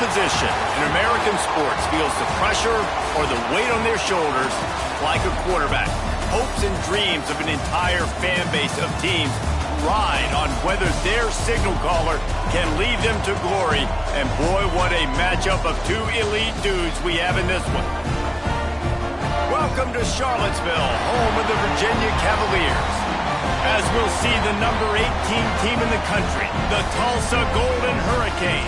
position in American sports feels the pressure or the weight on their shoulders like a quarterback. Hopes and dreams of an entire fan base of teams ride on whether their signal caller can lead them to glory. And boy, what a matchup of two elite dudes we have in this one. Welcome to Charlottesville, home of the Virginia Cavaliers. As we'll see the number 18 team in the country, the Tulsa Golden Hurricane,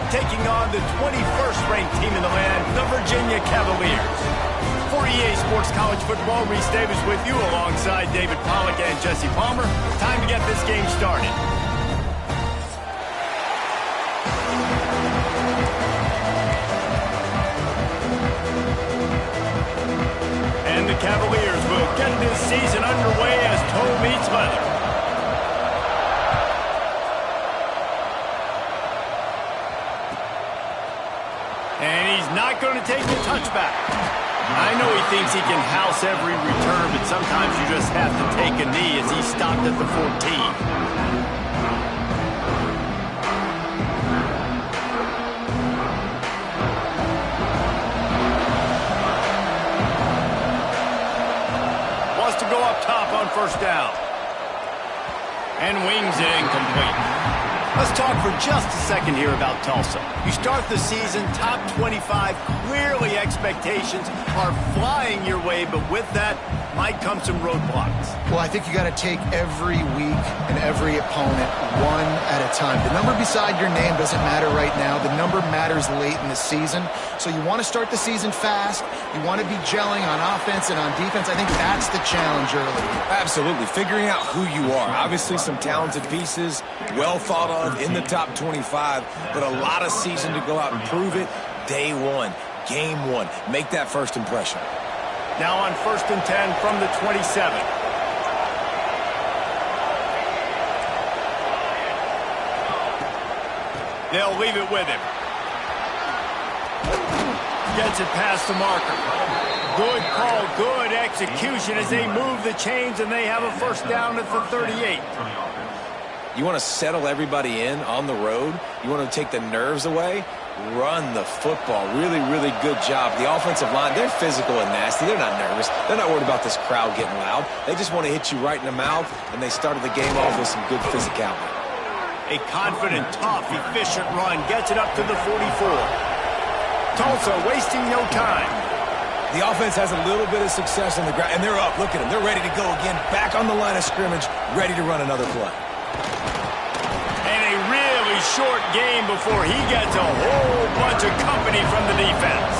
taking on the 21st ranked team in the land, the Virginia Cavaliers. For EA Sports College Football, Reese Davis with you alongside David Pollack and Jesse Palmer. Time to get this game started. And the Cavaliers will get this season underway as toe meets leather. And he's not going to take the touchback. I know he thinks he can house every return, but sometimes you just have to take a knee as he stopped at the 14. To go up top on first down. And wings it incomplete. Let's talk for just a second here about Tulsa. You start the season top 25. Clearly expectations are flying your way, but with that might come some roadblocks. Well, I think you got to take every week and every opponent one at a time. The number beside your name doesn't matter right now. The number matters late in the season. So you want to start the season fast. You want to be gelling on offense and on defense. I think that's the challenge early. Absolutely. Figuring out who you are. Obviously some talented pieces, well thought of in the top 25, but a lot of season to go out and prove it. Day one, game one. Make that first impression. Now on 1st and 10 from the 27. They'll leave it with him. Gets it past the marker. Good call, good execution as they move the chains, and they have a first down at the 38. You want to settle everybody in on the road? You want to take the nerves away? Run the football. Really, really good job. The offensive line, they're physical and nasty. They're not nervous. They're not worried about this crowd getting loud. They just want to hit you right in the mouth, and they started the game off with some good physicality. A confident, tough, efficient run gets it up to the 44. Tulsa wasting no time. The offense has a little bit of success on the ground, and they're up. Look at them. They're ready to go again. Back on the line of scrimmage, ready to run another play. And a really short game before he gets a whole bunch of company from the defense.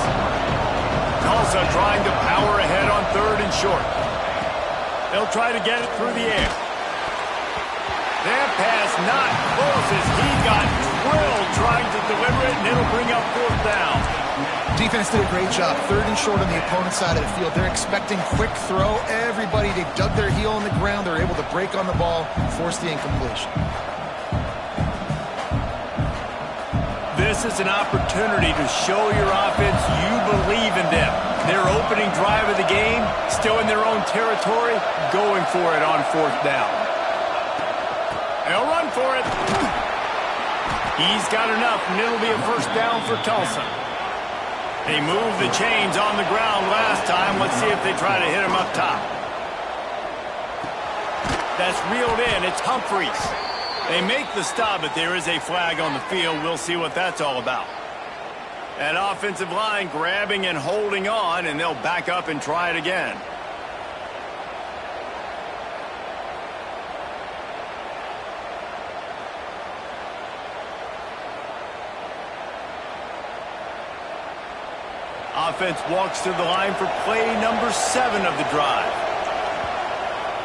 Tulsa trying to power ahead on 3rd and short. They'll try to get it through the air. That pass not close as he got drilled trying to deliver it, and it'll bring up 4th down. Defense did a great job. 3rd and short on the opponent's side of the field. They're expecting quick throw. Everybody, they dug their heel on the ground. They're able to break on the ball, force the incompletion. This is an opportunity to show your offense you believe in them. Their opening drive of the game, still in their own territory, going for it on 4th down. They'll run for it. He's got enough, and it'll be a first down for Tulsa. They moved the chains on the ground last time. Let's see if they try to hit him up top. That's reeled in. It's Humphreys. They make the stop, but there is a flag on the field. We'll see what that's all about. That offensive line grabbing and holding on, and they'll back up and try it again. Offense walks to the line for play number 7 of the drive.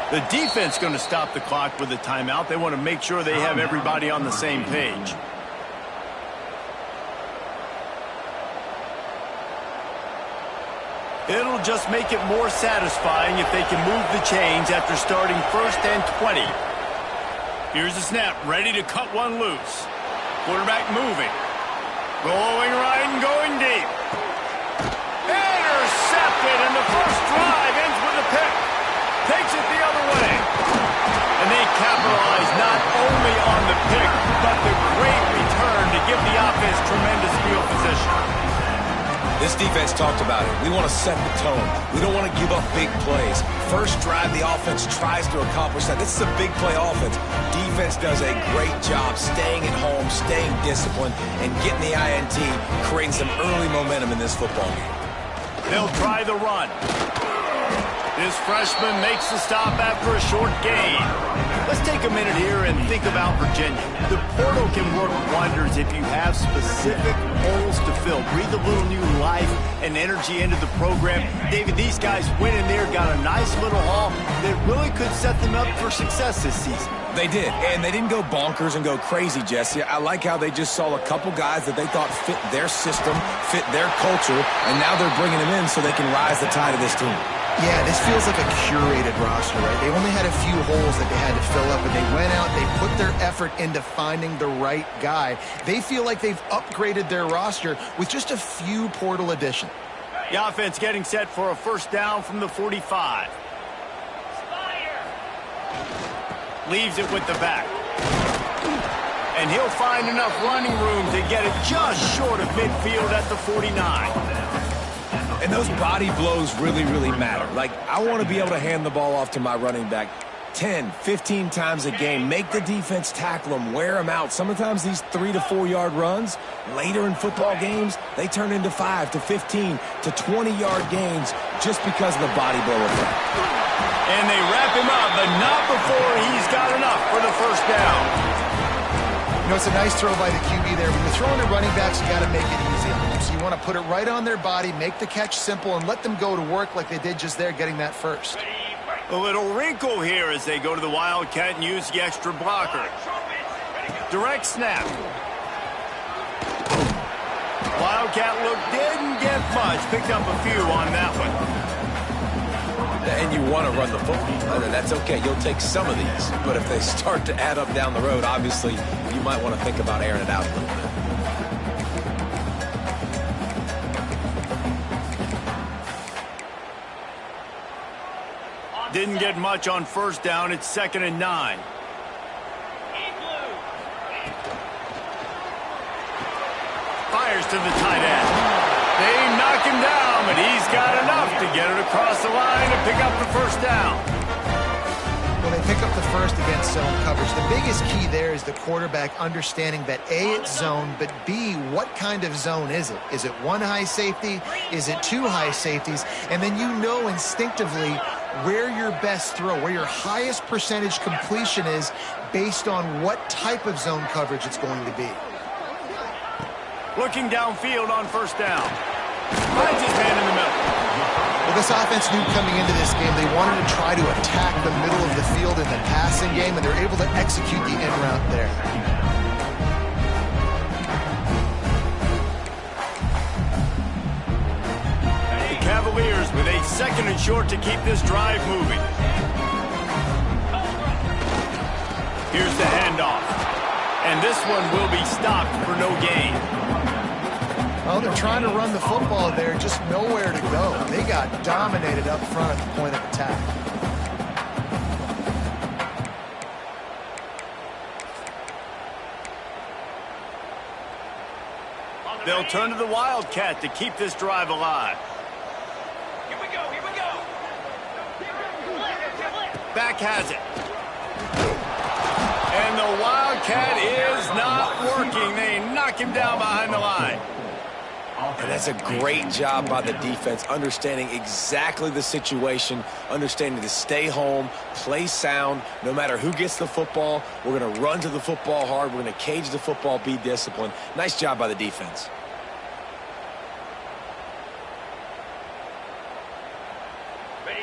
The defense going to stop the clock with a timeout. They want to make sure they have everybody on the same page. It'll just make it more satisfying if they can move the chains after starting 1st and 20. Here's the snap, ready to cut one loose. Quarterback moving. Going right and going deep. Intercepted, and the first drive ends with a pick. Takes it the other way. And they capitalize not only on the pick, but the great return to give the offense tremendous field This defense talked about it. We want to set the tone. We don't want to give up big plays. First drive, the offense tries to accomplish that. This is a big play offense. Defense does a great job staying at home, staying disciplined, and getting the INT, creating some early momentum in this football game. They'll try the run. This freshman makes the stop after a short gain. Let's take a minute here and think about Virginia. The portal can work wonders if you have specific holes to fill. Breathe a little new life and energy into the program. David, these guys went in there, got a nice little haul that really could set them up for success this season. They did, and they didn't go bonkers and go crazy, Jesse. I like how they just saw a couple guys that they thought fit their system, fit their culture, and now they're bringing them in so they can rise the tide of this team. Yeah, this feels like a curated roster, right? They only had a few holes that they had to fill up, and they went out, they put their effort into finding the right guy. They feel like they've upgraded their roster with just a few portal additions. The offense getting set for a first down from the 45. Leaves it with the back. And he'll find enough running room to get it just short of midfield at the 49. And those body blows really, really matter. Like, I want to be able to hand the ball off to my running back 10, 15 times a game. Make the defense tackle them, wear them out. Sometimes these 3 to 4 yard runs, later in football games, they turn into 5 to 15 to 20 yard gains just because of the body blow effect. And they wrap him up, but not before he's got enough for the first down. You know, it's a nice throw by the QB there. When you're throwing to running backs, you got to make it easy on them. So you want to put it right on their body, make the catch simple, and let them go to work like they did just there, getting that first. A little wrinkle here as they go to the Wildcat and use the extra blocker. Direct snap. Wildcat look didn't get much. Picked up a few on that one. And you want to run the football. That's okay. You'll take some of these. But if they start to add up down the road, obviously, you might want to think about airing it out a little bit. Didn't get much on first down. It's 2nd and 9. Fires to the tight end. They knock him down, but he's got enough to get it across the line and pick up the first down. Well, they pick up the first against zone coverage. The biggest key there is the quarterback understanding that A, it's zone, but B, what kind of zone is it? Is it one high safety? Is it two high safeties? And then you know instinctively where your best throw, where your highest percentage completion is based on what type of zone coverage it's going to be. Looking downfield on first down. Finds his man in the middle. Well, this offense knew coming into this game they wanted to try to attack the middle of the field in the passing game, and they're able to execute the in route there. The Cavaliers with a 2nd and short to keep this drive moving. Here's the handoff. And this one will be stopped for no gain. Well, they're trying to run the football there, just nowhere to go. They got dominated up front at the point of attack. They'll turn to the Wildcat to keep this drive alive. Here we go, here we go. Back has it. And the Wildcat is not working. They knock him down behind the line. And that's a great job by the defense, understanding exactly the situation, understanding to stay home, play sound, no matter who gets the football. We're going to run to the football hard. We're going to cage the football, be disciplined. Nice job by the defense.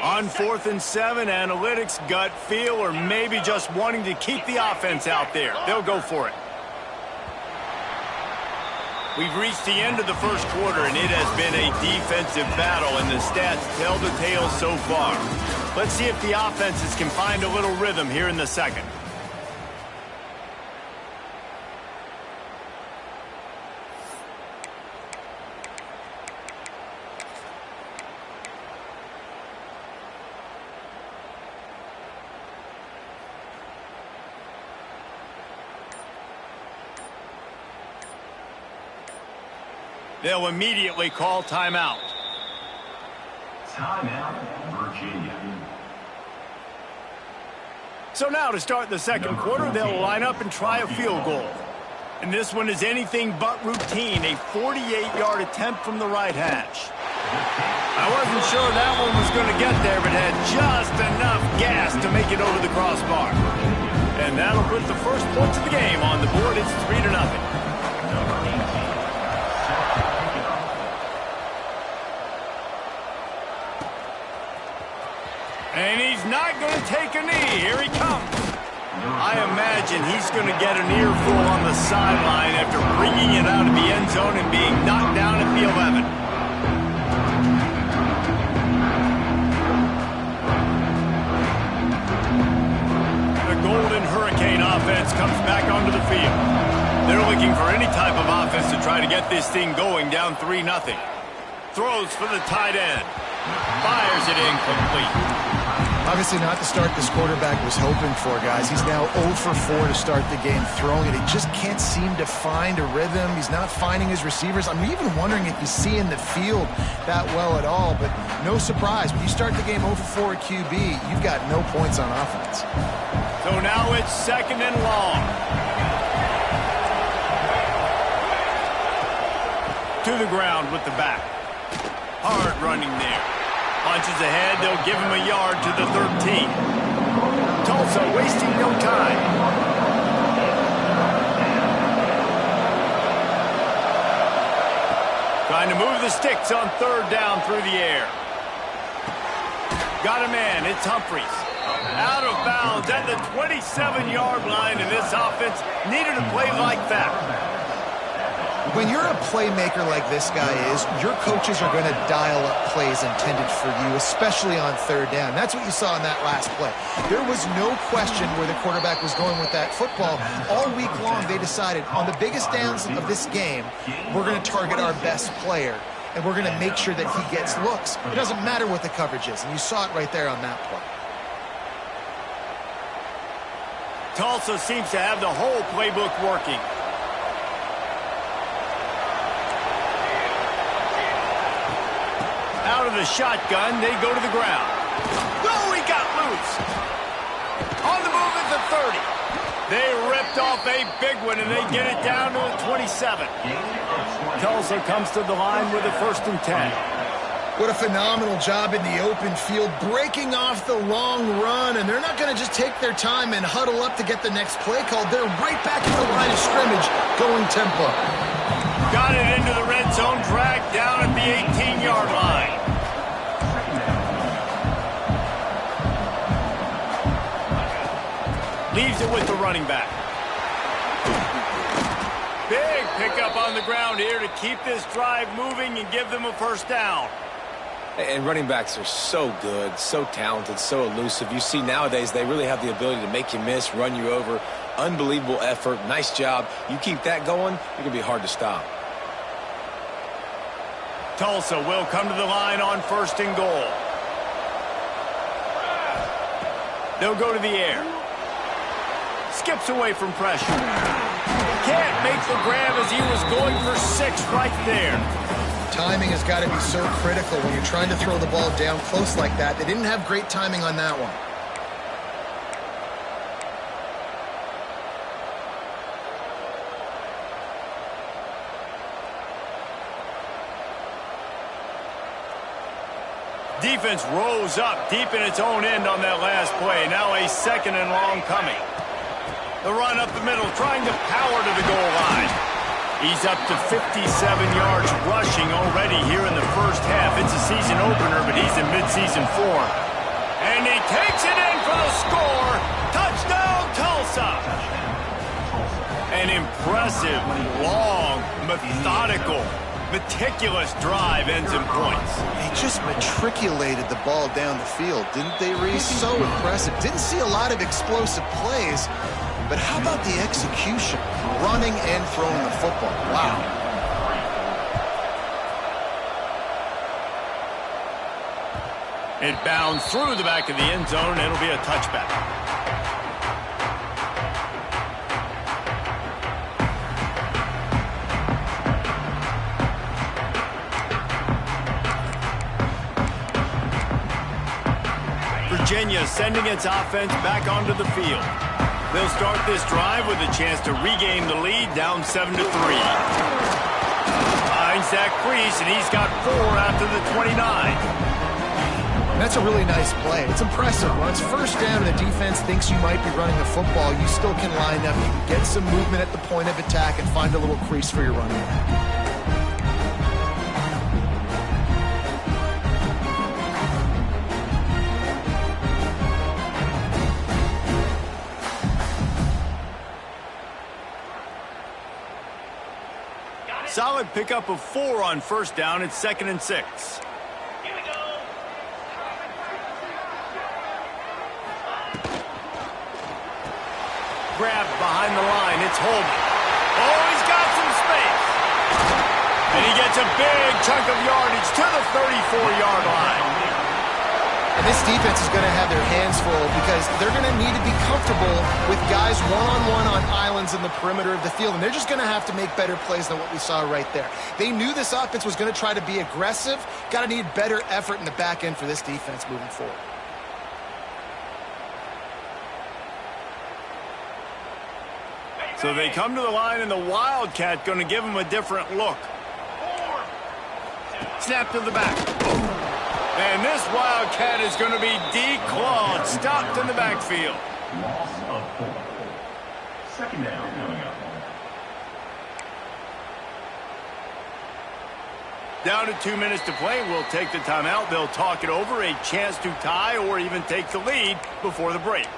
On 4th and 7, analytics, gut feel, or maybe just wanting to keep the offense out there. They'll go for it. We've reached the end of the first quarter, and it has been a defensive battle, and the stats tell the tale so far. Let's see if the offenses can find a little rhythm here in the second. They'll immediately call timeout. Timeout, Virginia. So now to start the second quarter, they'll line up and try a field goal. And this one is anything but routine, a 48-yard attempt from the right hash. I wasn't sure that one was going to get there, but had just enough gas to make it over the crossbar. And that'll put the first points of the game on the board. It's 3-0. And he's not going to take a knee. Here he comes. I imagine he's going to get an earful on the sideline after bringing it out of the end zone and being knocked down at the 11. The Golden Hurricane offense comes back onto the field. They're looking for any type of offense to try to get this thing going, down 3-0. Throws for the tight end. Fires it incomplete. Obviously not the start this quarterback was hoping for, guys. He's now 0 for 4 to start the game throwing it. He just can't seem to find a rhythm. He's not finding his receivers. I'm even wondering if he's seeing the field that well at all, but no surprise. When you start the game 0 for 4 at QB, you've got no points on offense. So now it's 2nd and long. To the ground with the back. Hard running there. Punches ahead, they'll give him a yard to the 13. Tulsa wasting no time. Trying to move the sticks on 3rd down through the air. Got a man, it's Humphries. Out of bounds at the 27-yard line, and this offense needed a play like that. When you're a playmaker like this guy is, your coaches are going to dial up plays intended for you, especially on 3rd down. That's what you saw in that last play. There was no question where the quarterback was going with that football. All week long, they decided on the biggest downs of this game, we're going to target our best player, and we're going to make sure that he gets looks. It doesn't matter what the coverage is, and you saw it right there on that play. Tulsa seems to have the whole playbook working. Out of the shotgun, they go to the ground. Oh, he got loose. On the move at the 30. They ripped off a big one, and they get it down to the 27. Tulsa comes to the line with a 1st and 10. What a phenomenal job in the open field, breaking off the long run, and they're not going to just take their time and huddle up to get the next play called. They're right back at the line of scrimmage, going tempo. Got it into the red zone, dragged down at the 18-yard line. Leaves it with the running back. Big pickup on the ground here to keep this drive moving and give them a 1st down. And running backs are so good, so talented, so elusive. You see nowadays they really have the ability to make you miss, run you over. Unbelievable effort. Nice job. You keep that going, you're going to be hard to stop. Tulsa will come to the line on 1st and goal. They'll go to the air. Skips away from pressure. Can't make the grab as he was going for 6 right there. Timing has got to be so critical when you're trying to throw the ball down close like that. They didn't have great timing on that one. Defense rose up deep in its own end on that last play. Now a 2nd and long coming. The run up the middle, trying to power to the goal line. He's up to 57 yards rushing already here in the first half. It's a season opener, but he's in midseason form. And he takes it in for the score. Touchdown, Tulsa. An impressive, long, methodical, meticulous drive ends in points. They just matriculated the ball down the field, didn't they, Reese? So impressive. Didn't see a lot of explosive plays, but how about the execution? Running and throwing the football. Wow. It bounds through the back of the end zone, and it'll be a touchback. Virginia sending its offense back onto the field. They'll start this drive with a chance to regain the lead, down 7-3. Finds that crease, and he's got 4 after the 29. That's a really nice play. It's impressive. When it's first down and the defense thinks you might be running the football, you still can line up. You can get some movement at the point of attack and find a little crease for your running back. Solid pickup of 4 on first down. It's 2nd and 6. Here we go. Grabbed behind the line. It's Holman. Oh, he's got some space. And he gets a big chunk of yardage to the 34-yard line. And this defense is going to have their hands full because they're going to need to be comfortable with guys one-on-one on islands in the perimeter of the field. And they're just going to have to make better plays than what we saw right there. They knew this offense was going to try to be aggressive. Got to need better effort in the back end for this defense moving forward. So they come to the line, and the Wildcat going to give them a different look. Snap to the back. And this Wildcat is going to be declawed, stopped in the backfield. Loss of 4. Second down coming up. Down to 2 minutes to play. We'll take the timeout. They'll talk it over, a chance to tie or even take the lead before the break.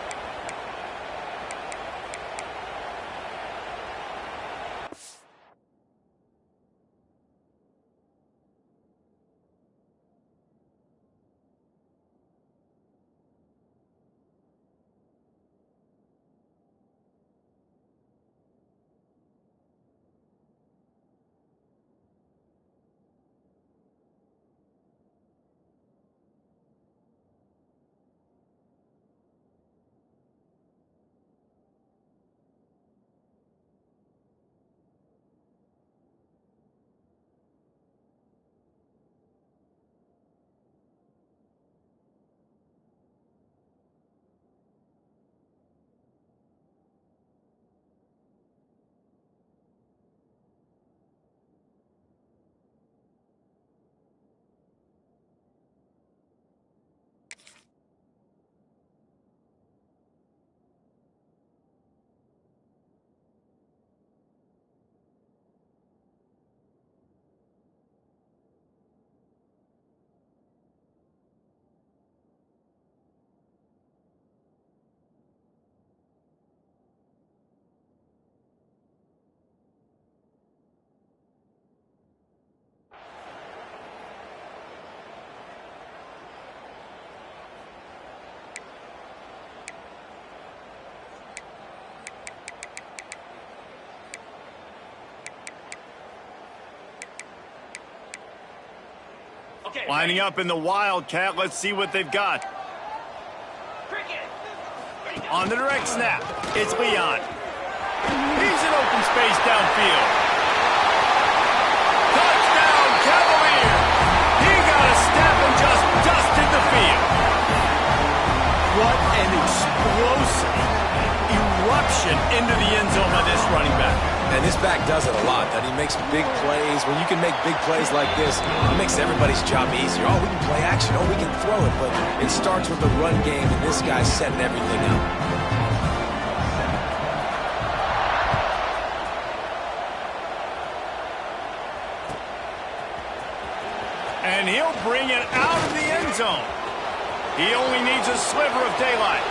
Lining up in the Wildcat. Let's see what they've got. On the direct snap, it's Leon. He's in open space downfield. Touchdown, Cavaliers! He got a step and just dusted the field. What an explosive eruption into the end zone by this running back. And this back does it a lot. That he makes big plays. When you can make big plays like this, it makes everybody's job easier. Oh, we can play action. Oh, we can throw it. But it starts with the run game, and this guy's setting everything up. And he'll bring it out of the end zone. He only needs a sliver of daylight.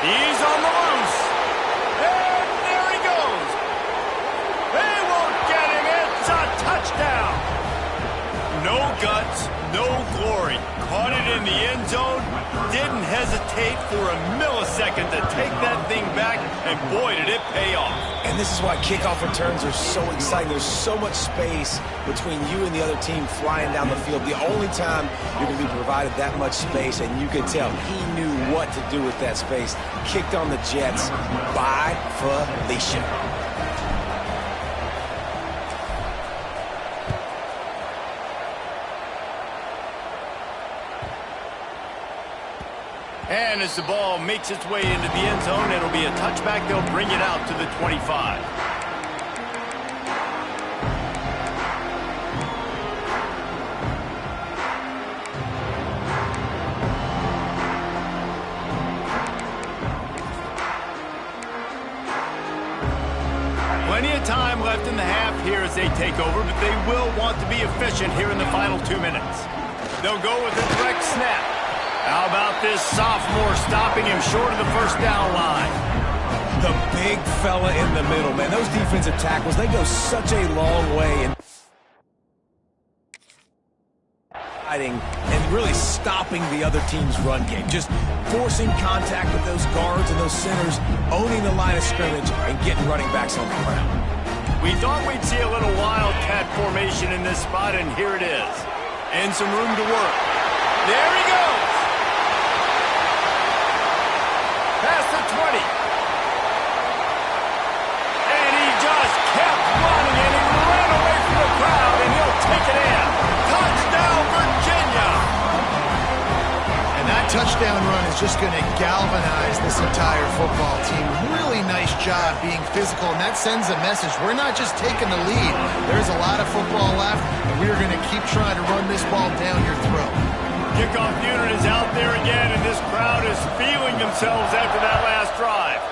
He's on the loose. And there he goes. They won't get him. It's a touchdown. No guts, no glory. Caught it in the end zone. Didn't hesitate for a millisecond to take that thing back. And boy, did it pay off. And this is why kickoff returns are so exciting. There's so much space between you and the other team flying down the field. The only time you're going to be provided that much space, and you could tell he knew what to do with that space. Kicked on the Jets by Felicia. And as the ball makes its way into the end zone, it'll be a touchback. They'll bring it out to the 25. Plenty of time left in the half here as they take over, but they will want to be efficient here in the final 2 minutes. They'll go with a direct snap. How about this sophomore stopping him short of the first down line? The big fella in the middle, man. Those defensive tackles, they go such a long way in and really stopping the other team's run game. Just forcing contact with those guards and those centers, owning the line of scrimmage, and getting running backs on the ground. We thought we'd see a little wildcat formation in this spot, and here it is. And some room to work. There he goes! Past the 20. And he just kept running, and he ran away from the crowd, and he'll take it in. Touchdown, Virginia! And that touchdown run is just going to galvanize this entire football team. Really nice job being physical, and that sends a message. We're not just taking the lead. There's a lot of football left, and we're going to keep trying to run this ball down your throat. Kickoff unit is out there again, and this crowd is feeling themselves after that last drive.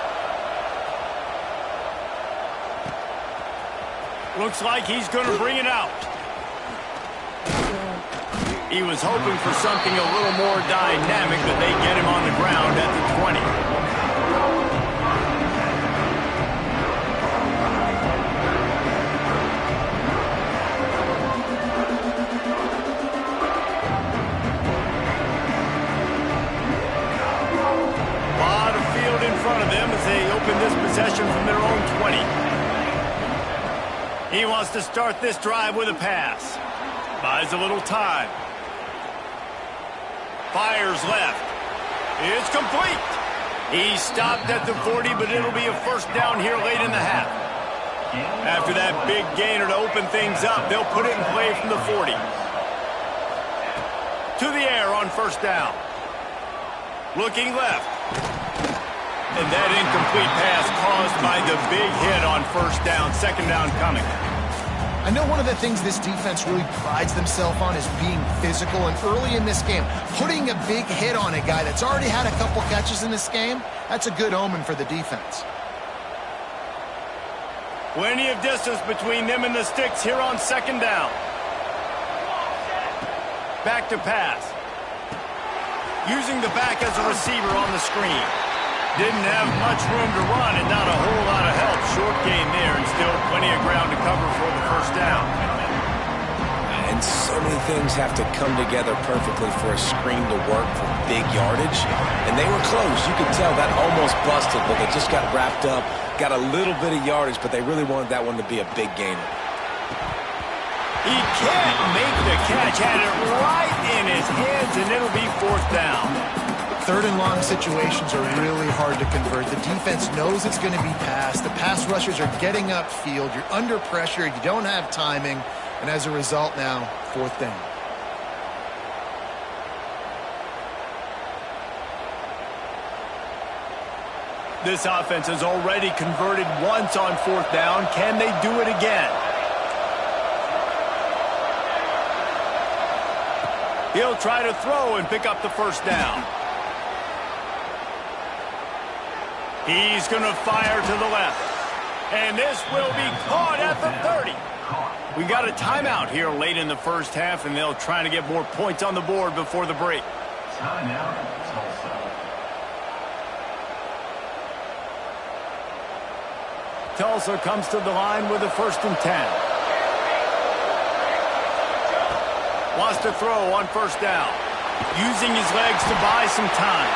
Looks like he's going to bring it out. He was hoping for something a little more dynamic, but they get him on the ground at the 20. Lot of field in front of them as they open this possession from their own 20. He wants to start this drive with a pass. Buys a little time. Fires left. It's complete. He stopped at the 40, but it'll be a first down here late in the half. After that big gainer to open things up, they'll put it in play from the 40. To the air on first down. Looking left. And that incomplete pass caused by the big hit on first down. Second down coming. I know one of the things this defense really prides themselves on is being physical, and early in this game, putting a big hit on a guy that's already had a couple catches in this game, that's a good omen for the defense. Plenty of distance between them and the sticks here on second down. Back to pass. Using the back as a receiver on the screen. Didn't have much room to run and not a whole lot of help. Short gain there and still plenty of ground to cover for the first down. And so many things have to come together perfectly for a screen to work for big yardage. And they were close. You could tell that almost busted, but they just got wrapped up, got a little bit of yardage, but they really wanted that one to be a big gainer. He can't make the catch. Had it right in his hands, and it'll be fourth down. Third and long situations are really hard to convert. The defense knows it's going to be passed. The pass rushers are getting upfield. You're under pressure. You don't have timing. And as a result now, fourth down. This offense has already converted once on fourth down. Can they do it again? He'll try to throw and pick up the first down. He's going to fire to the left. And this will be caught at the 30. We got a timeout here late in the first half, and they'll try to get more points on the board before the break. Timeout, Tulsa. Tulsa comes to the line with a 1st and 10. Wants to throw on first down. Using his legs to buy some time.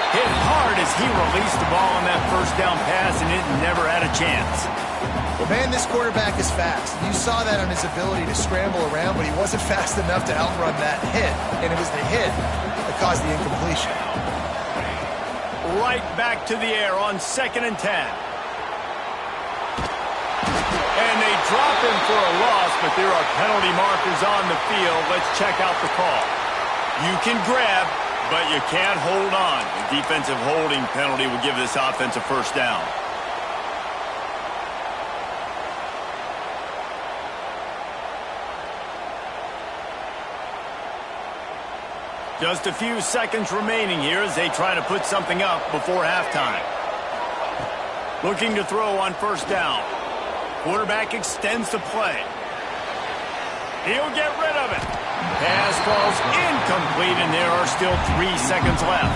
Hit hard as he released the ball on that first down pass, and it never had a chance. Well, man, this quarterback is fast. You saw that on his ability to scramble around, but he wasn't fast enough to outrun that hit. And it was the hit that caused the incompletion. Right back to the air on 2nd and 10. And they drop him for a loss, but there are penalty markers on the field. Let's check out the call. You can grab, but you can't hold on. A defensive holding penalty would give this offense a first down. Just a few seconds remaining here as they try to put something up before halftime. Looking to throw on first down. Quarterback extends the play. He'll get rid of it. Pass falls incomplete, and there are still 3 seconds left.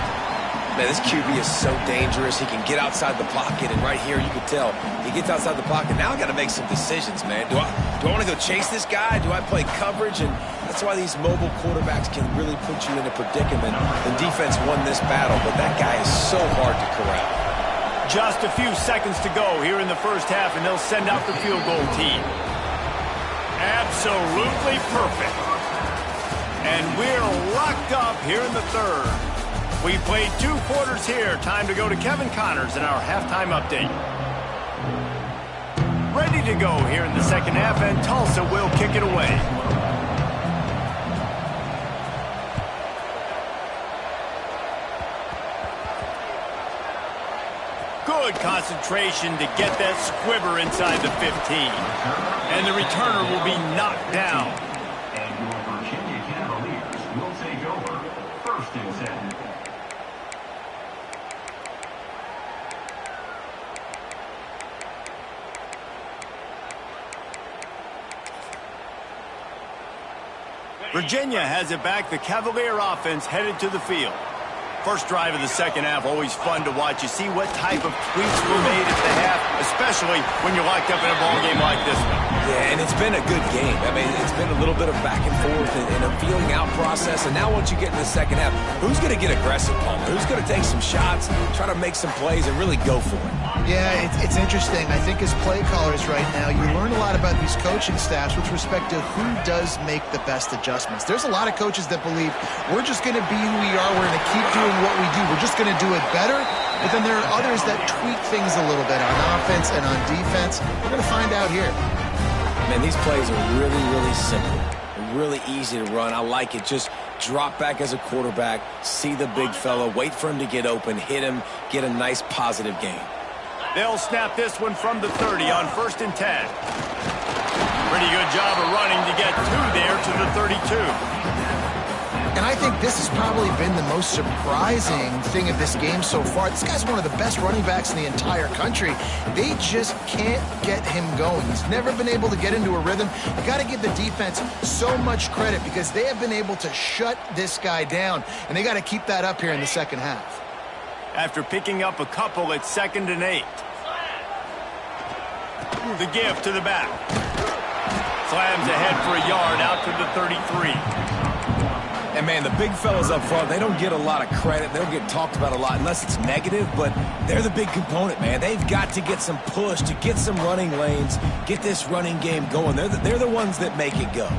Man, this QB is so dangerous. He can get outside the pocket, and right here you can tell he gets outside the pocket. Now I got to make some decisions, man. Do I want to go chase this guy? Do I play coverage? And that's why these mobile quarterbacks can really put you in a predicament. The defense won this battle, but that guy is so hard to corral. Just a few seconds to go here in the first half, and they'll send out the field goal team. Absolutely perfect. And we're locked up here in the third. We played 2 quarters here. Time to go to Kevin Connors in our halftime update. Ready to go here in the second half, and Tulsa will kick it away. Good concentration to get that squibber inside the 15. And the returner will be knocked down. And your Virginia Cavaliers will take over. First and 10. Virginia has it back. The Cavalier offense headed to the field. First drive of the second half, always fun to watch. You see what type of tweaks were made at the half, especially when you're locked up in a ball game like this one. Yeah, and it's been a good game. I mean, it's been a little bit of back and forth and a feeling out process. And now once you get in the second half, who's going to get aggressive, Palmer? Who's going to take some shots, try to make some plays, and really go for it? Yeah, it's interesting. I think as play callers right now, you learn a lot about these coaching staffs with respect to who does make the best adjustments. There's a lot of coaches that believe we're just going to be who we are. We're going to keep doing what we do. We're just going to do it better. But then there are others that tweak things a little bit on offense and on defense. We're going to find out here. Man, these plays are really, really simple. They're really easy to run. I like it. Just drop back as a quarterback, see the big fella, wait for him to get open, hit him, get a nice positive gain. They'll snap this one from the 30 on first and 10. Pretty good job of running to get 2 there to the 32. And I think this has probably been the most surprising thing of this game so far. This guy's one of the best running backs in the entire country. They just can't get him going. He's never been able to get into a rhythm. You got to give the defense so much credit because they have been able to shut this guy down. And they got to keep that up here in the second half. After picking up a couple at 2nd and 8. The give to the back. Slams ahead for a yard out to the 33. And, man, the big fellas up front, they don't get a lot of credit. They don't get talked about a lot unless it's negative, but they're the big component, man. They've got to get some push, to get some running lanes, get this running game going. They're the ones that make it go.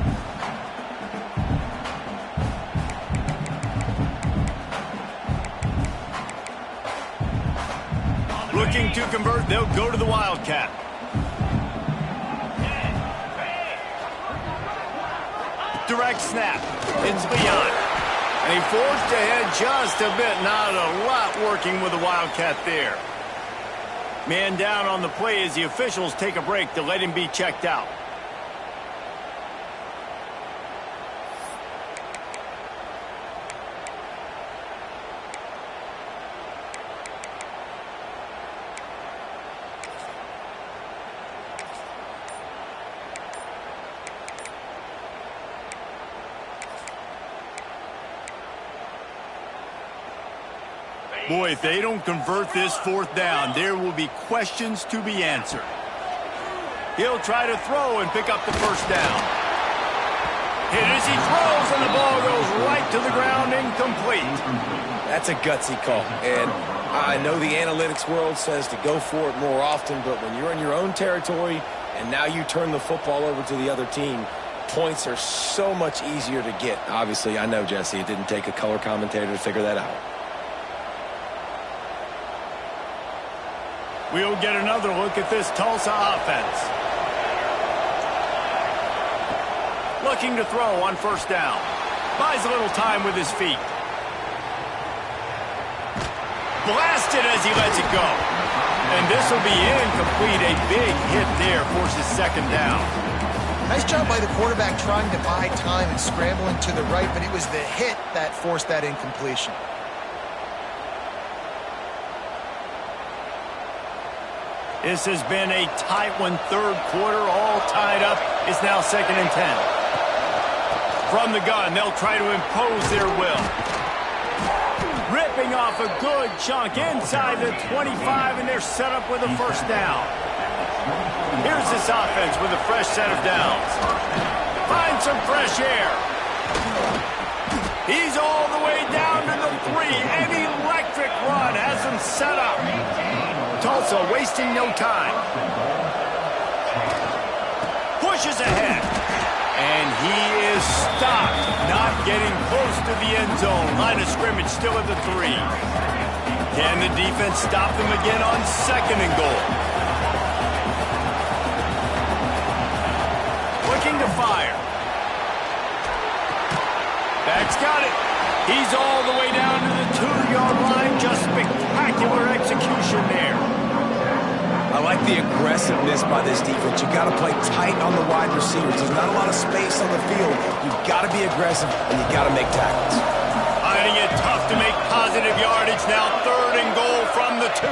Looking to convert, they'll go to the Wildcat. Direct snap. It's Leon. And he forced ahead just a bit. Not a lot working with the Wildcat there. Man down on the play as the officials take a break to let him be checked out. Boy, if they don't convert this 4th down, there will be questions to be answered. He'll try to throw and pick up the first down. Hit as he throws, and the ball goes right to the ground, incomplete. That's a gutsy call. And I know the analytics world says to go for it more often, but when you're in your own territory and now you turn the football over to the other team, points are so much easier to get. Obviously, I know, Jesse, it didn't take a color commentator to figure that out. We'll get another look at this Tulsa offense. Looking to throw on first down. Buys a little time with his feet. blasted as he lets it go. And this will be incomplete. A big hit there forces second down. Nice job by the quarterback trying to buy time and scrambling to the right, but it was the hit that forced that incompletion. This has been a tight one, third quarter, all tied up. It's now 2nd and 10. From the gun, they'll try to impose their will. Ripping off a good chunk inside the 25, and they're set up with a first down. Here's this offense with a fresh set of downs. Find some fresh air. He's all the way down to the 3. An electric run has him set up. Tulsa wasting no time. Pushes ahead. And he is stopped. Not getting close to the end zone. Line of scrimmage still at the 3. Can the defense stop them again on 2nd and goal? Looking to fire. That's got it. He's all the way down to the 2-yard line. Just spectacular execution there. I like the aggressiveness by this defense. You got to play tight on the wide receivers. There's not a lot of space on the field. You've got to be aggressive, and you got to make tackles. Finding it tough to make positive yardage. Now 3rd and goal from the 2.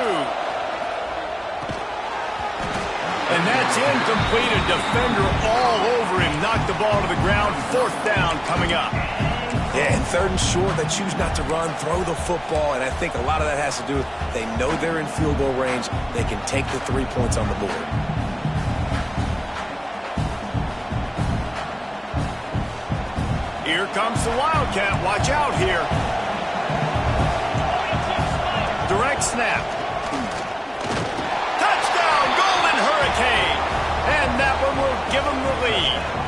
And that's incomplete. A defender all over him. Knocked the ball to the ground. 4th down coming up. Yeah, and 3rd and short, they choose not to run, throw the football, and I think a lot of that has to do with they know they're in field goal range. They can take the 3 points on the board. Here comes the Wildcat. Watch out here. Direct snap. Touchdown, Golden Hurricane. And that one will give them the lead.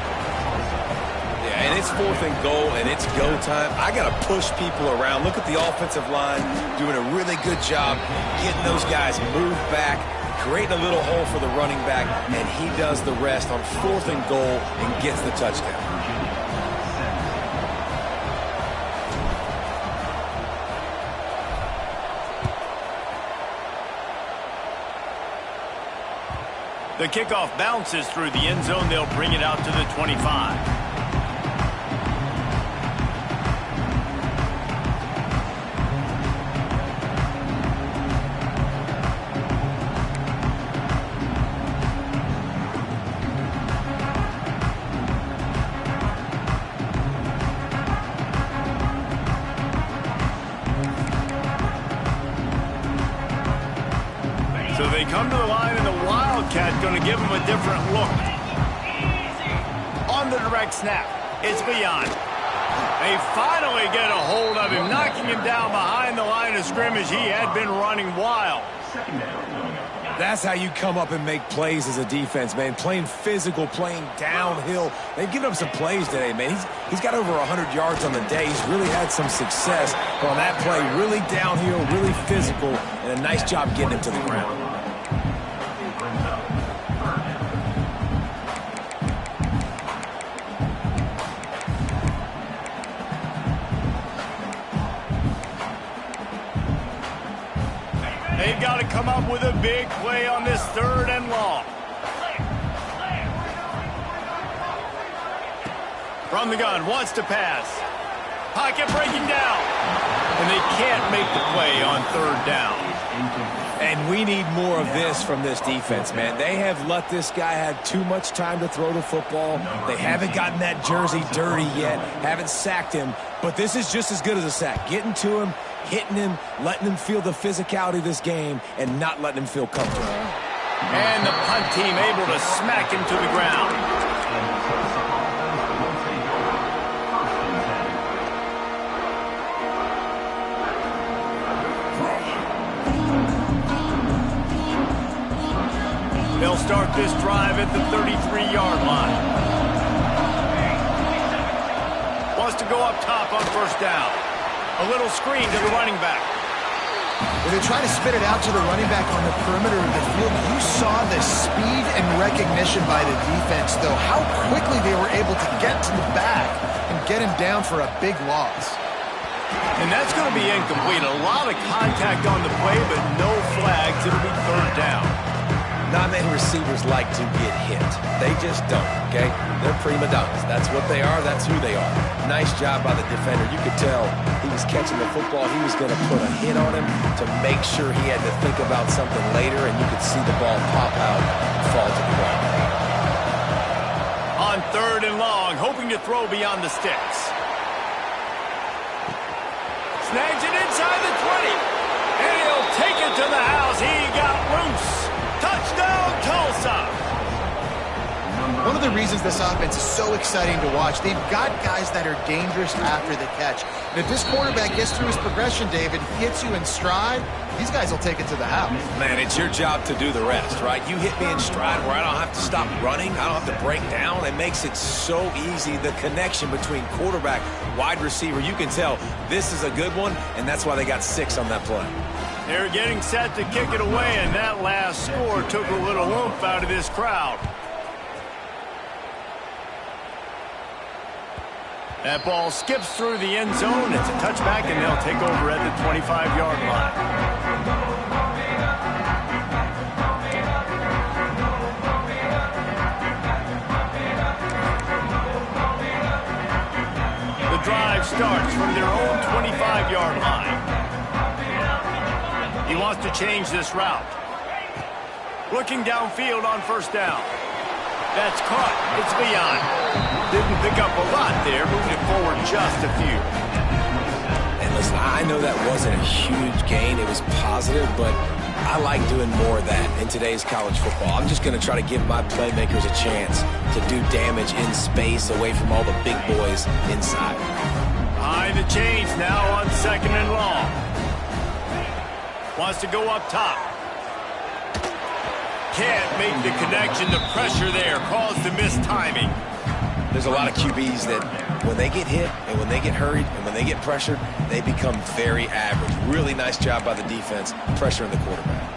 And it's 4th and goal, and it's go time. I got to push people around. Look at the offensive line doing a really good job getting those guys moved back, creating a little hole for the running back, and he does the rest on 4th and goal and gets the touchdown. The kickoff bounces through the end zone. They'll bring it out to the 25. So they come to the line, and the Wildcat going to give them a different look. On the direct snap, it's Leon. They finally get a hold of him, knocking him down behind the line of scrimmage. He had been running wild. That's how you come up and make plays as a defense, man. Playing physical, playing downhill. They've given up some plays today, man. He's got over 100 yards on the day. He's really had some success on that play. Really downhill, really physical, and a nice job getting him to the ground. They've got to come up with a big play on this 3rd and long. From the gun, wants to pass. Pocket breaking down. And they can't make the play on 3rd down. And we need more of this from this defense, man. They have let this guy have too much time to throw the football. They haven't gotten that jersey dirty yet, haven't sacked him. But this is just as good as a sack. Getting to him, hitting him, letting him feel the physicality of this game, and not letting him feel comfortable. And the punt team able to smack him to the ground. They'll start this drive at the 33-yard line. Wants to go up top on 1st down. A little screen to the running back. When they try to spit it out to the running back on the perimeter of the field, you saw the speed and recognition by the defense, though, how quickly they were able to get to the back and get him down for a big loss. And that's going to be incomplete. A lot of contact on the play, but no flags. It'll be third down. Not many receivers like to get hit. They just don't, okay? They're prima donnas. That's what they are. That's who they are. Nice job by the defender. You could tell he was catching the football. He was going to put a hit on him to make sure he had to think about something later, and you could see the ball pop out and fall to the ground. On third and long, hoping to throw beyond the sticks. Snags it inside the 20. And he'll take it to the house. He got loose. Touchdown, Tulsa! One of the reasons this offense is so exciting to watch, they've got guys that are dangerous after the catch. And if this quarterback gets through his progression, David, hits you in stride, these guys will take it to the house. Man, it's your job to do the rest, right? You hit me in stride where I don't have to stop running. I don't have to break down. It makes it so easy. The connection between quarterback, wide receiver, you can tell this is a good one, and that's why they got 6 on that play. They're getting set to kick it away, and that last score took a little oomph out of this crowd. That ball skips through the end zone. It's a touchback, and they'll take over at the 25-yard line. The drive starts from their own 25-yard line. He wants to change this route. Looking downfield on first down. That's caught. It's Leon. Didn't pick up a lot there. Moved it forward just a few. And listen, I know that wasn't a huge gain. It was positive, but I like doing more of that in today's college football. I'm just going to try to give my playmakers a chance to do damage in space away from all the big boys inside. Behind the chains now on second and long. Wants to go up top. Can't make the connection. The pressure there caused the missed timing. There's a lot of QBs that when they get hit and when they get hurried and when they get pressured, they become very average. Really nice job by the defense pressuring the quarterback.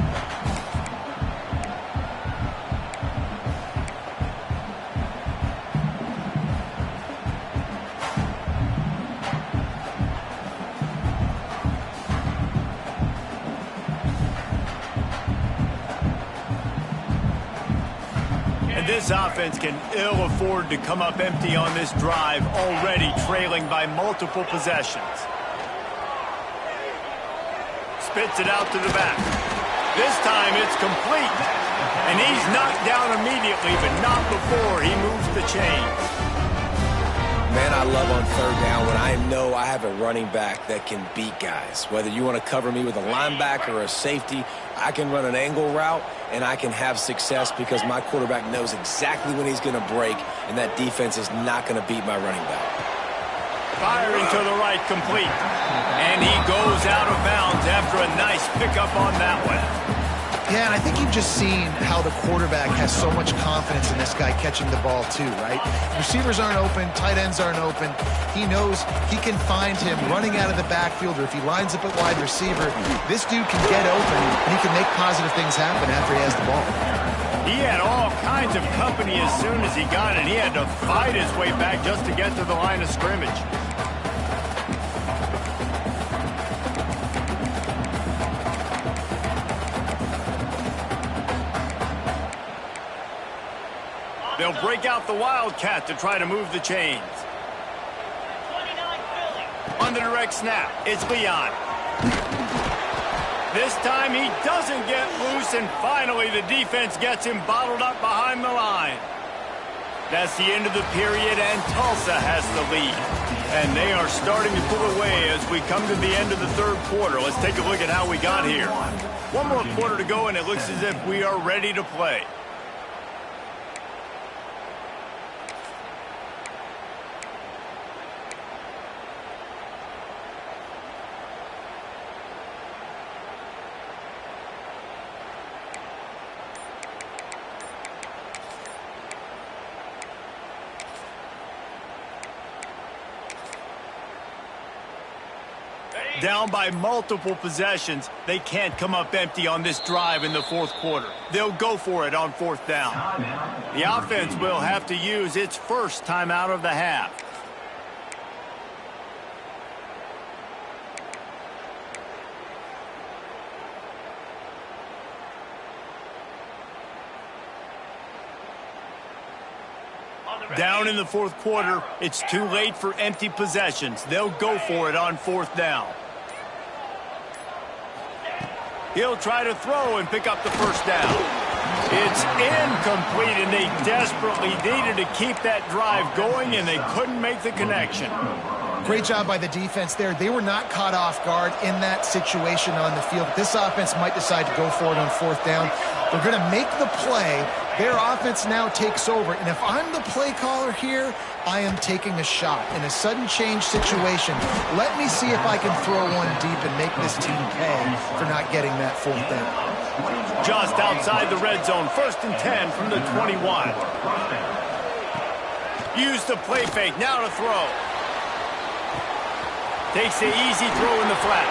This offense can ill afford to come up empty on this drive, already trailing by multiple possessions. Spits it out to the back. This time it's complete. And he's knocked down immediately, but not before he moves the chains. Man, I love on third down when I know I have a running back that can beat guys. Whether you want to cover me with a linebacker or a safety, I can run an angle route and I can have success because my quarterback knows exactly when he's going to break, and that defense is not going to beat my running back. Firing to the right, complete. And he goes out of bounds after a nice pickup on that one. Yeah, and I think you've just seen how the quarterback has so much confidence in this guy catching the ball too, right? Receivers aren't open, tight ends aren't open. He knows he can find him running out of the backfield, or if he lines up at wide receiver, this dude can get open and he can make positive things happen after he has the ball. He had all kinds of company as soon as he got it. He had to fight his way back just to get to the line of scrimmage. They'll break out the Wildcat to try to move the chains. On the direct snap, it's Leon. This time he doesn't get loose, and finally the defense gets him bottled up behind the line. That's the end of the period, and Tulsa has the lead. And they are starting to pull away as we come to the end of the third quarter. Let's take a look at how we got here. One more quarter to go, and it looks as if we are ready to play. Down by multiple possessions, they can't come up empty on this drive in the fourth quarter. They'll go for it on fourth down. The offense will have to use its first timeout of the half. Down in the fourth quarter, it's too late for empty possessions. They'll go for it on fourth down. He'll try to throw and pick up the first down. It's incomplete, and they desperately needed to keep that drive going, and they couldn't make the connection. Great job by the defense there. They were not caught off guard in that situation on the field. This offense might decide to go for it on fourth down. They're going to make the play. Their offense now takes over. And if I'm the play caller here, I am taking a shot. In a sudden change situation, let me see if I can throw one deep and make this team pay for not getting that fourth down. Just outside the red zone, 1st and 10 from the 21. Use the play fake, now to throw. Takes the easy throw in the flat.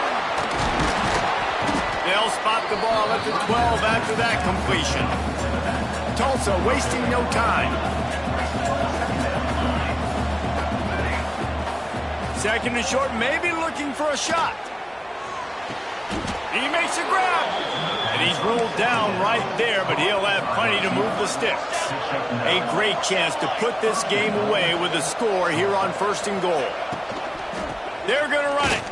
They'll spot the ball at the 12 after that completion. Tulsa wasting no time. 2nd and short, maybe looking for a shot. He makes a grab. And he's ruled down right there, but he'll have plenty to move the sticks. A great chance to put this game away with a score here on 1st and goal. They're going to run it.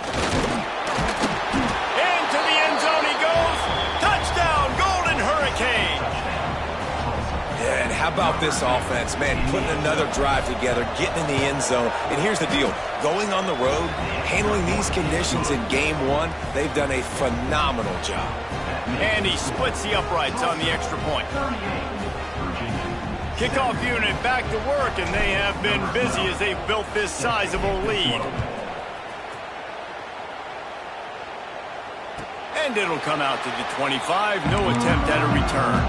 Into the end zone he goes. Touchdown, Golden Hurricane. Yeah, and how about this offense, man, putting another drive together, getting in the end zone. And here's the deal. Going on the road, handling these conditions in game one, they've done a phenomenal job. And he splits the uprights on the extra point. Kickoff unit back to work, and they have been busy as they've built this sizable lead. And it'll come out to the 25. No attempt at a return.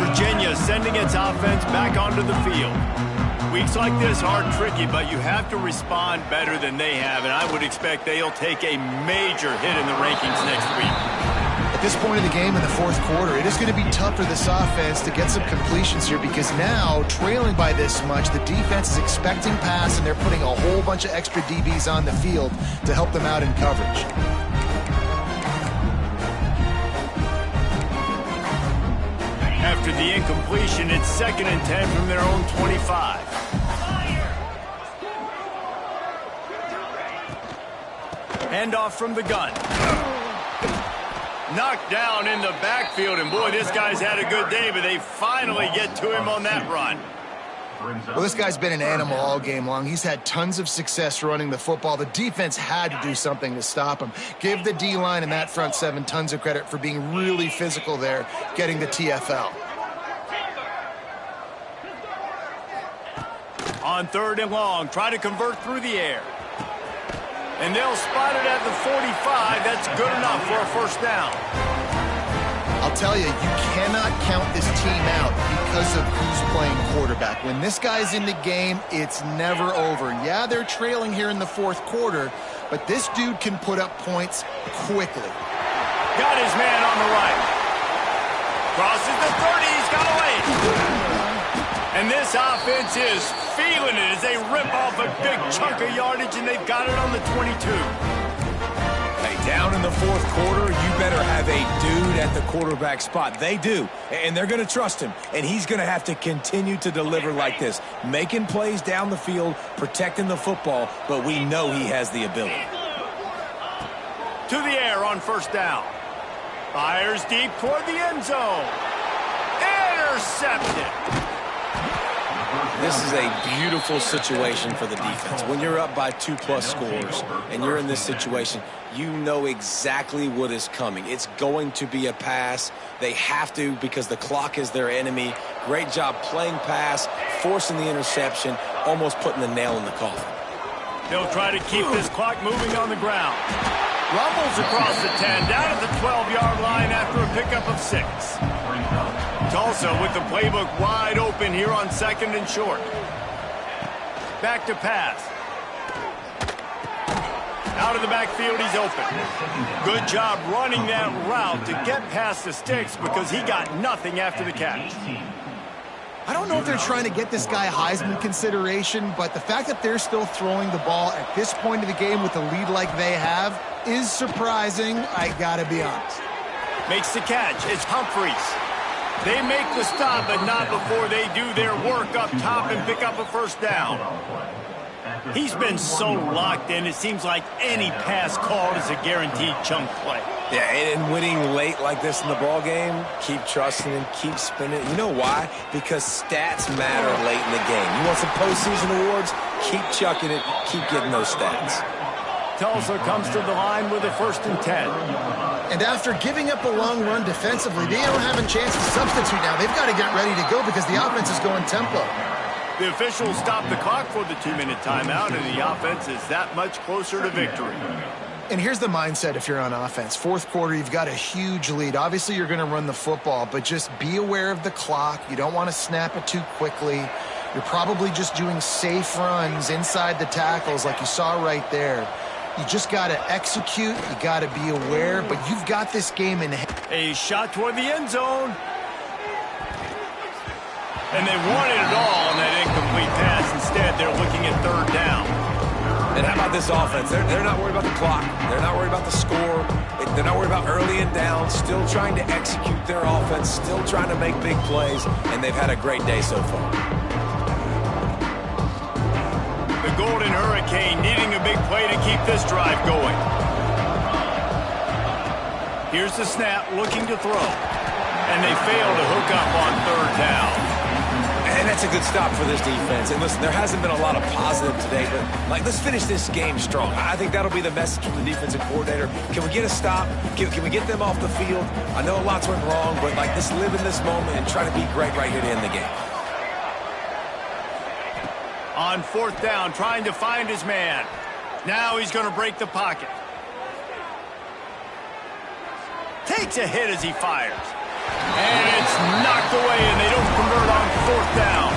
Virginia sending its offense back onto the field. Weeks like this are tricky, but you have to respond better than they have, and I would expect they'll take a major hit in the rankings next week. At this point of the game in the fourth quarter, it is going to be tough for this offense to get some completions here because now, trailing by this much, the defense is expecting pass, and they're putting a whole bunch of extra DBs on the field to help them out in coverage. After the incompletion, it's 2nd and 10 from their own 25. Handoff from the gun. Knocked down in the backfield, and boy, this guy's had a good day, but they finally get to him on that run. Well, this guy's been an animal all game long. He's had tons of success running the football. The defense had to do something to stop him. Give the D-line and that front seven tons of credit for being really physical there, getting the TFL. On 3rd and long, try to convert through the air. And they'll spot it at the 45. That's good enough for a first down. I'll tell you, you cannot count this team out because of who's playing quarterback. When this guy's in the game, it's never over. Yeah, they're trailing here in the fourth quarter, but this dude can put up points quickly. Got his man on the right. Crosses the 30. He's got away. And this offense is feeling it as they rip off a big chunk of yardage, and they've got it on the 22. Hey, down in the fourth quarter, you better have a dude at the quarterback spot. They do, and they're going to trust him, and he's going to have to continue to deliver like this, making plays down the field, protecting the football, but we know he has the ability. To the air on first down. Fires deep toward the end zone. Intercepted. This is a beautiful situation for the defense. When you're up by 2+ scores and you're in this situation, you know exactly what is coming. It's going to be a pass. They have to because the clock is their enemy. Great job playing pass, forcing the interception, almost putting the nail in the coffin. They'll try to keep this clock moving on the ground. Rumbles across the 10, down at the 12-yard line after a pickup of 6. Tulsa with the playbook wide open here on 2nd and short. Back to pass. Out of the backfield, he's open. Good job running that route to get past the sticks because he got nothing after the catch. I don't know if they're trying to get this guy Heisman consideration, but the fact that they're still throwing the ball at this point of the game with a lead like they have is surprising, I gotta be honest. Makes the catch. It's Humphreys. They make the stop, but not before they do their work up top and pick up a first down. He's been so locked in, it seems like any pass called is a guaranteed chunk play. Yeah, and winning late like this in the ball game, keep trusting him, keep spinning. You know why? Because stats matter late in the game. You want some postseason awards? Keep chucking it, keep getting those stats. Tulsa comes to the line with a 1st and 10. And after giving up a long run defensively, they don't have a chance to substitute now. They've got to get ready to go because the offense is going tempo. The officials stop the clock for the 2-minute timeout, and the offense is that much closer to victory. And here's the mindset if you're on offense. 4th quarter, you've got a huge lead. Obviously, you're going to run the football, but just be aware of the clock. You don't want to snap it too quickly. You're probably just doing safe runs inside the tackles like you saw right there. You just got to execute. You got to be aware, but you've got this game in hand. A shot toward the end zone. And they wanted it all on that incomplete pass. Instead, they're looking at 3rd down. And how about this offense? They're not worried about the clock. They're not worried about the score. They're not worried about early and down. Still trying to execute their offense. Still trying to make big plays. And they've had a great day so far. The Golden Hurricane needing a big play to keep this drive going. Here's the snap, looking to throw. And they fail to hook up on 3rd down. And that's a good stop for this defense. And listen, there hasn't been a lot of positive today, but let's finish this game strong. I think that'll be the message from the defensive coordinator. Can we get a stop? Can we get them off the field? I know lots went wrong, but let's live in this moment and try to be great right here to end the game. On 4th down, trying to find his man. Now he's going to break the pocket. Takes a hit as he fires. And it's knocked away, and they don't convert on 4th down.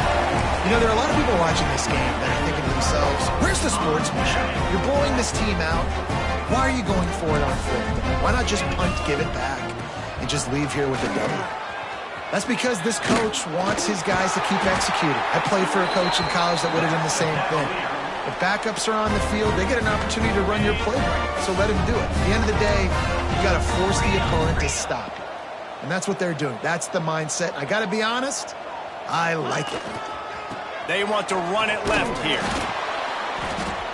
You know, there are a lot of people watching this game that are thinking to themselves, where's the sportsmanship? You're blowing this team out. Why are you going for it on 4th down? Why not just punt, give it back, and just leave here with a W? That's because this coach wants his guys to keep executing. I played for a coach in college that would have done the same thing. If backups are on the field, they get an opportunity to run your playbook, so let him do it. At the end of the day, you got to force the opponent to stop you. And that's what they're doing. That's the mindset. I got to be honest, I like it. They want to run it left here.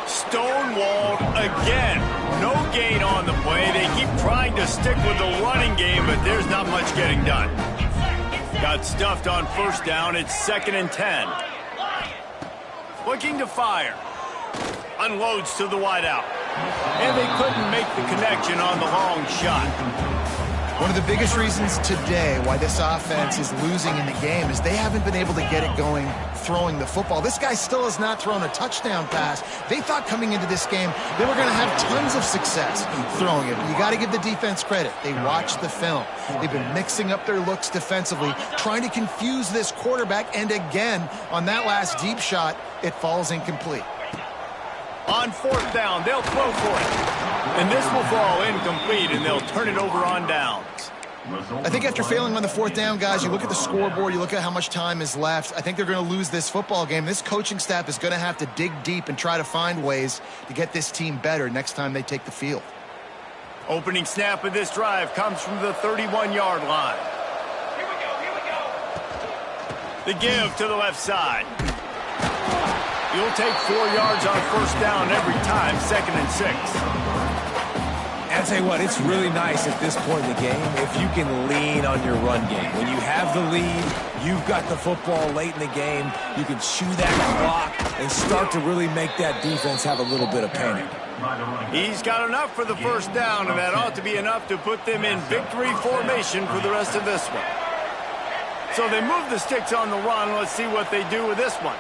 Stonewalled again. No gain on the play. They keep trying to stick with the running game, but there's not much getting done. Got stuffed on 1st down. It's 2nd and 10. Looking to fire. Unloads to the wideout. And they couldn't make the connection on the long shot. One of the biggest reasons today why this offense is losing in the game is they haven't been able to get it going throwing the football. This guy still has not thrown a touchdown pass. They thought coming into this game they were going to have tons of success throwing it. But you got to give the defense credit. They watched the film. They've been mixing up their looks defensively, trying to confuse this quarterback. And again, on that last deep shot, it falls incomplete. On 4th down, they'll throw for it. And this will fall incomplete, and they'll turn it over on downs. I think after failing on the 4th down, guys, you look at the scoreboard, you look at how much time is left. I think they're going to lose this football game. This coaching staff is going to have to dig deep and try to find ways to get this team better next time they take the field. Opening snap of this drive comes from the 31-yard line. Here we go, here we go. The give to the left side. You'll take 4 yards on 1st down every time, 2nd and 6. I'll tell you what, it's really nice at this point in the game if you can lean on your run game. When you have the lead, you've got the football late in the game, you can chew that clock and start to really make that defense have a little bit of panic. He's got enough for the 1st down, and that ought to be enough to put them in victory formation for the rest of this one. So they move the sticks on the run. Let's see what they do with this one.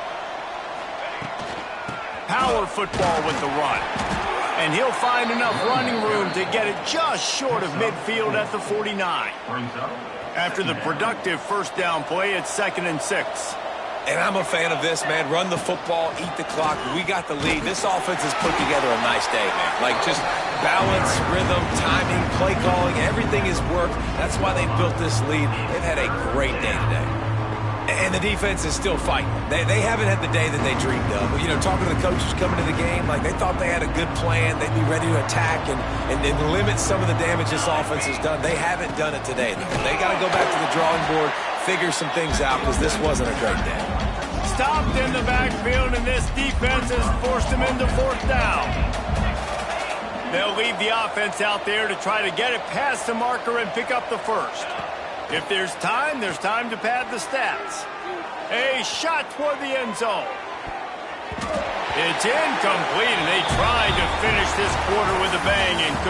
Power football with the run. And he'll find enough running room to get it just short of midfield at the 49. After the productive 1st down play, it's 2nd and 6. And I'm a fan of this, man. Run the football, eat the clock. We got the lead. This offense has put together a nice day, man. Just balance, rhythm, timing, play calling, everything has worked. That's why they built this lead. They've had a great day today. And the defense is still fighting. They haven't had the day that they dreamed of. You know, talking to the coaches coming to the game, like they thought they had a good plan. They'd be ready to attack and limit some of the damage this offense has done. They haven't done it today. They got to go back to the drawing board, figure some things out, because this wasn't a great day. Stopped in the backfield, and this defense has forced them into fourth down. They'll leave the offense out there to try to get it past the marker and pick up the first. If there's time to pad the stats. A shot toward the end zone. It's incomplete, and they tried to finish this quarter with a bang and couldn't.